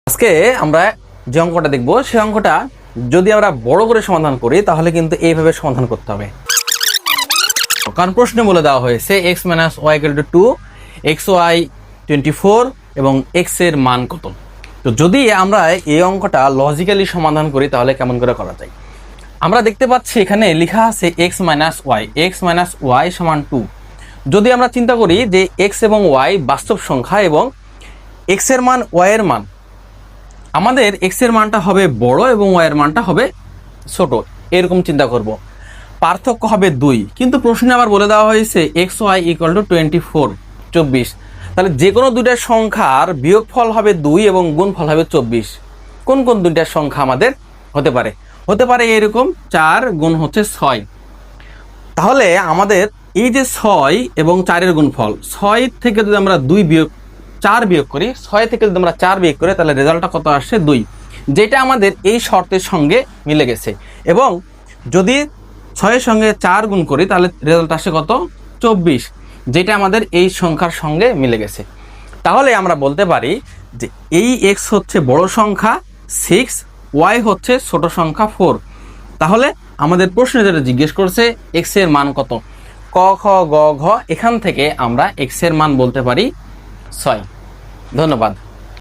আজকে আমরা যে অঙ্কটা দেখব সেই অঙ্কটা যদি আমরা বড় করে সমাধান করি তাহলে কিন্তু এইভাবে সমাধান করতে হবে। কারণ প্রশ্নে বলে দেওয়া হয়েছে x minus Y equal to 2, X Y 24 এবং x এর মান কত। তো যদি আমরা এই অঙ্কটা লজিক্যালি সমাধান করি তাহলে কেমন করে করা যায়। আমরা দেখতে পাচ্ছি এখানে লেখা আছে x মাইনাস ওয়াই সমান 2। যদি আমরা চিন্তা করি যে x এবং y বাস্তব সংখ্যা এবং x এর মান y এর মান, আমাদের x এর মানটা হবে বড় এবং y এর মানটা হবে ছোট, এরকম চিন্তা করব। পার্থক্য হবে 2, কিন্তু প্রশ্নে আবার বলে দেওয়া হয়েছে এক্স ওয়াই ইকুয়াল টু 24। তাহলে যে কোনো দুইটার সংখ্যার বিয়োগফল হবে 2 এবং গুণফল হবে 24। কোন কোন দুইটার সংখ্যা আমাদের হতে পারে এরকম 4 গুণ হচ্ছে 6। তাহলে আমাদের এই যে 6 এবং 4 গুণফল, 6 থেকে যদি আমরা 4 বিয়োগ করি, 6 থেকে যদি আমরা 4 বিয়োগ করি তাহলে রেজাল্টটা কত আসছে 2, যেটা আমাদের এই শর্তের সঙ্গে মিলে গেছে। এবং যদি 6 এর সঙ্গে 4 গুণ করি তাহলে রেজাল্ট আসে কত 24, যেটা আমাদের এই সংখ্যার সঙ্গে মিলে গেছে। তাহলে আমরা বলতে পারি যে এই x হচ্ছে বড় সংখ্যা 6, y হচ্ছে ছোট সংখ্যা 4। তাহলে আমাদের প্রশ্নে যেটা জিজ্ঞেস করছে x এর মান কত, ক খ গ ঘ, এখান থেকে আমরা x এর মান বলতে পারি 6। ধন্যবাদ।